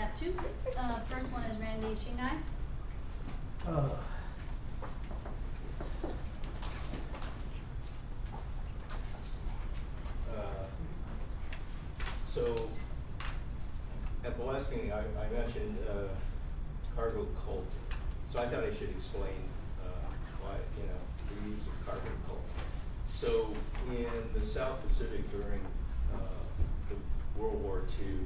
have two. First one is Randy Shinai. So at the last meeting, I mentioned cargo cult. So I thought I should explain why, the use of cargo cult. So in the South Pacific during the World War II,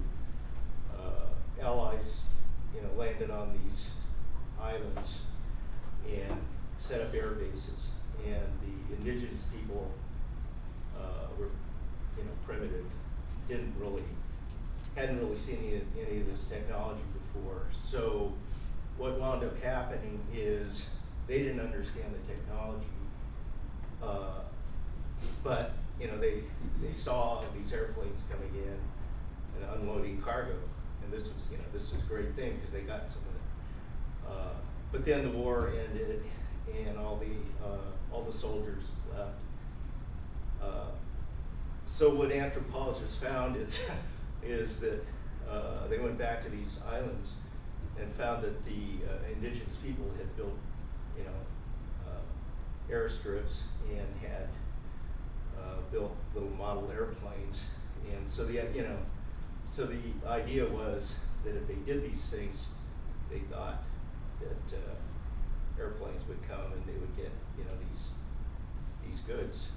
Allies, landed on these islands and set up air bases, and the indigenous people were, primitive, hadn't really seen any of this technology before. So what wound up happening is they didn't understand the technology, but they saw these airplanes coming in and unloading cargo, and this was a great thing because they got some of it. But then the war ended, and all the soldiers left. So what anthropologists found is that they went back to these islands and found that the indigenous people had built, airstrips and had built little model airplanes, and so the idea was that if they did these things, they thought that airplanes would come and they would get these goods.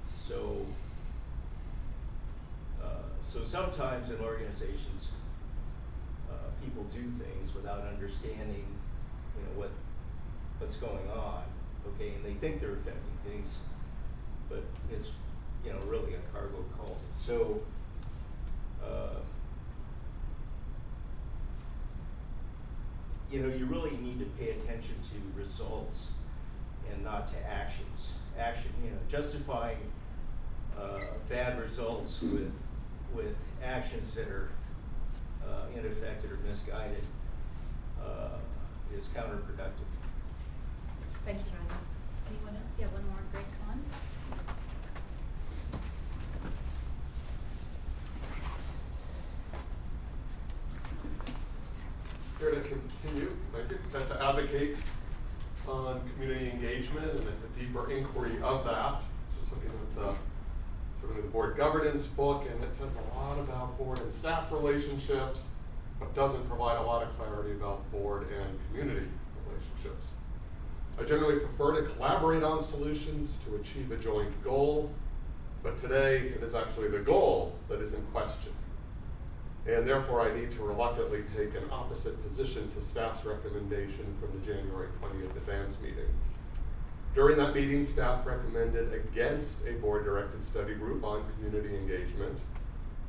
So sometimes in organizations, people do things without understanding, what's going on, okay? And they think they're affecting things, but it's, really a cargo cult. So, you really need to pay attention to results and not to actions. Justifying bad results with actions that are ineffective or misguided is counterproductive. Thank you, Ryan. Anyone else? Yeah, one more. Greg Kahn. Here to continue, to advocate on community engagement and a deeper inquiry of that. Just looking at the board governance book, and it says a lot about board and staff relationships, but doesn't provide a lot of clarity about board and community relationships. I generally prefer to collaborate on solutions to achieve a joint goal, but today it is actually the goal that is in question. And therefore I need to reluctantly take an opposite position to staff's recommendation from the January 20th advance meeting. During that meeting, staff recommended against a board-directed study group on community engagement,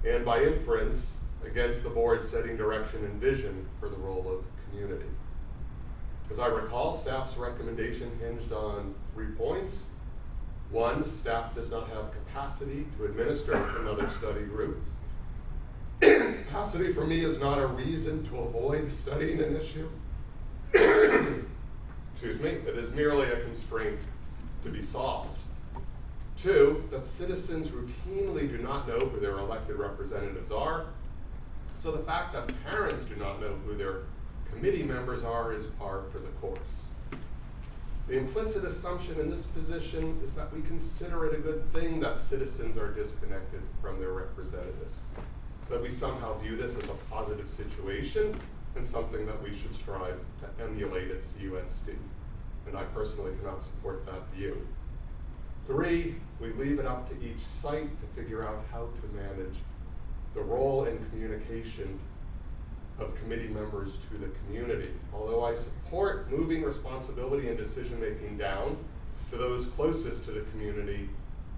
and by inference, against the board setting direction and vision for the role of community. As I recall, staff's recommendation hinged on 3 points. 1, staff does not have capacity to administer another study group. Capacity for me is not a reason to avoid studying an issue. Excuse me, it is merely a constraint to be solved. 2, that citizens routinely do not know who their elected representatives are, so the fact that parents do not know who their committee members are is par for the course. The implicit assumption in this position is that we consider it a good thing that citizens are disconnected from their representatives, that we somehow view this as a positive situation and something that we should strive to emulate at CUSD. And I personally cannot support that view. 3, we leave it up to each site to figure out how to manage the role and communication of committee members to the community. Although I support moving responsibility and decision-making down to those closest to the community,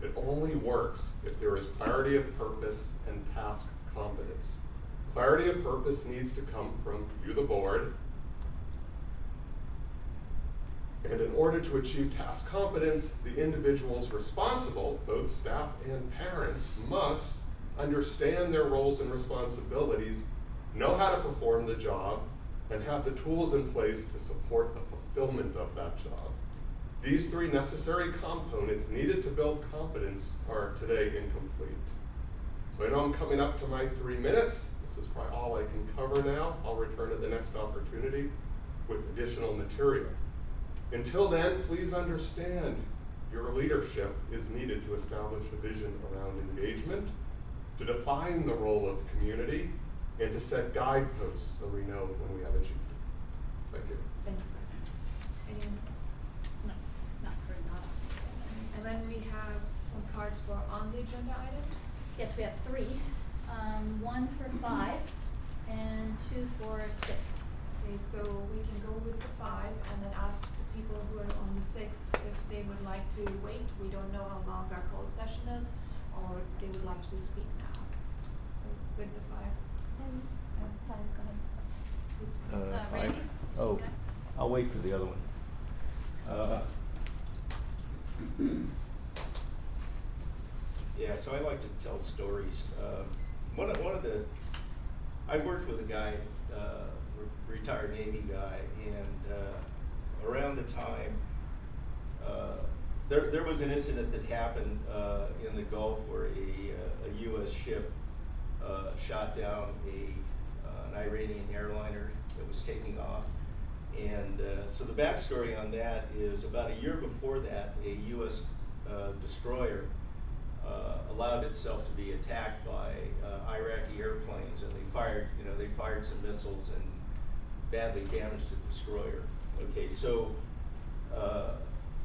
it only works if there is clarity of purpose and task competence. Clarity of purpose needs to come from you, the board, and in order to achieve task competence, the individuals responsible, both staff and parents, must understand their roles and responsibilities, know how to perform the job, and have the tools in place to support the fulfillment of that job. These 3 necessary components needed to build competence are today incomplete. So I know I'm coming up to my 3 minutes. This is probably all I can cover now. I'll return at the next opportunity with additional material. Until then, please understand your leadership is needed to establish a vision around engagement, to define the role of community, and to set guideposts so we know when we have achieved it. Thank you. Thank you. Anyone else? No, not for not on the agenda. And then we have some cards for on the agenda items. Yes, we have 3. 1 for 5 and 2 for 6. Okay, so we can go with the 5 and then ask the people who are on the 6 if they would like to wait. We don't know how long our closed session is, or if they would like to speak now. So with the 5. That's fine, go ahead. Please. Randy? Oh, Okay. I'll wait for the other one. Yeah, so I like to tell stories. One of the, I worked with a guy, retired Navy guy, and around the time, there was an incident that happened in the Gulf where a U.S. ship shot down an Iranian airliner that was taking off. And so the backstory on that is about a year before that, a U.S. Destroyer allowed itself to be attacked by Iraqi airplanes, and they fired some missiles and badly damaged the destroyer. Okay, so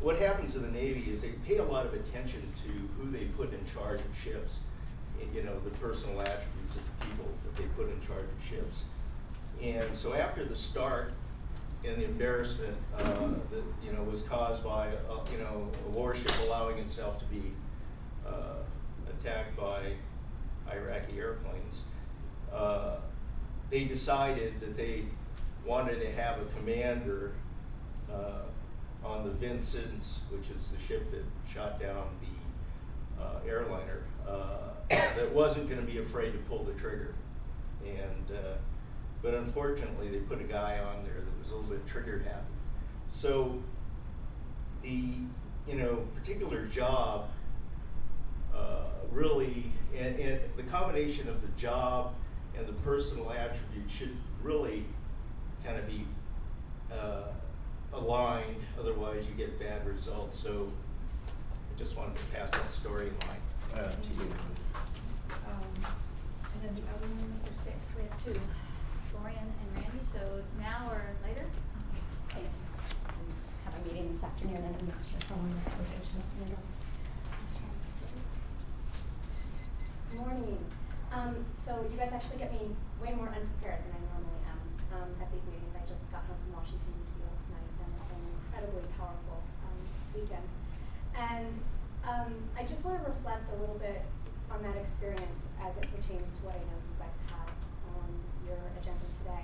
what happens in the Navy is they pay a lot of attention to who they put in charge of ships, and, the personal attributes of the people that they put in charge of ships. And so after the start and the embarrassment that was caused by a warship allowing itself to be attacked by Iraqi airplanes, they decided that they wanted to have a commander on the Vincent, which is the ship that shot down the airliner, that wasn't going to be afraid to pull the trigger. And but unfortunately, they put a guy on there that was a little bit trigger happy. So the particular job really, and the combination of the job and the personal attribute should really kind of be aligned, otherwise you get bad results. So I just wanted to pass that storyline to you. And then the other one, number 6, we have 2. Dorian and Randy, so now or later? I have a meeting this afternoon and I'm not sure how long the conversation is going to go. Morning. So you guys actually get me way more unprepared than I normally am at these meetings. I just got home from Washington, D.C. last night and it's been an incredibly powerful weekend. And I just want to reflect a little bit on that experience as it pertains to what I know you guys have on your agenda today.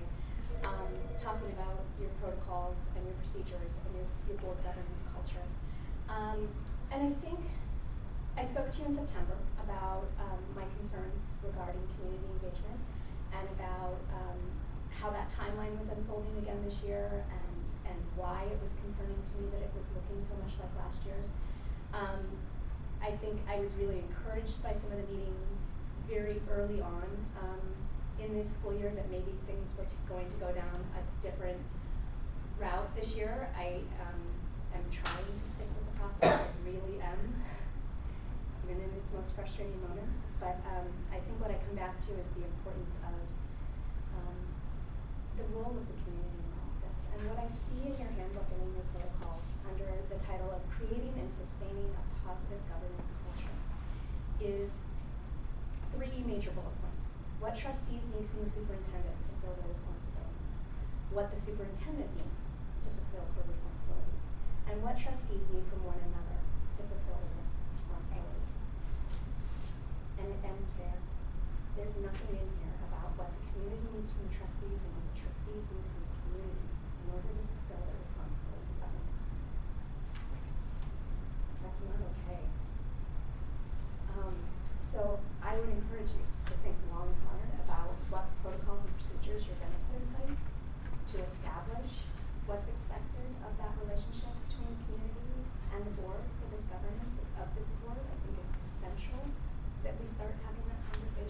Talking about your protocols and your procedures and your board governance culture. And I think I spoke to you in September about my concerns regarding community engagement and about how that timeline was unfolding again this year and why it was concerning to me that it was looking so much like last year's. I think I was really encouraged by some of the meetings very early on in this school year that maybe things were going to go down a different route this year. I am trying to stick with the process. I really am, even in its most frustrating moments. But I think what I come back to is the importance of the role of the community in all of this. And what I see in your handbook and in your protocols under the title of Creating and Sustaining a Positive Governance Culture is 3 major bullet points. What trustees need from the superintendent to fulfill their responsibilities, what the superintendent needs to fulfill her responsibilities, and what trustees need from one another to fulfill their responsibilities. And it ends there. There's nothing in here about what the community needs from the trustees and what the trustees need from the communities in order to fulfill their responsibility in governance. That's not okay. So I would encourage you to think long and hard about what protocols and procedures you're going to put in place to establish what's expected of that relationship between the community and the board for this governance of this board. I think it's essential that we start having that conversation.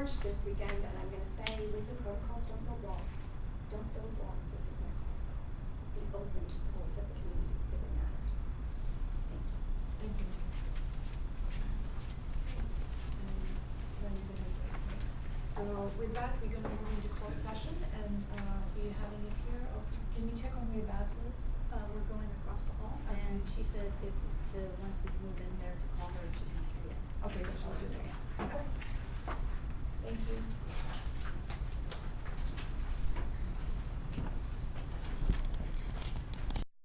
March this weekend, and I'm gonna say, with the protocols, don't build walls. Don't build walls with your protocols. Be open to the voice of the community, because it matters. Thank you. Thank you. So with that, we're gonna move into closed session, and we having it here, or can you check on where your badge is? We're going across the hall, and she said if once we move in,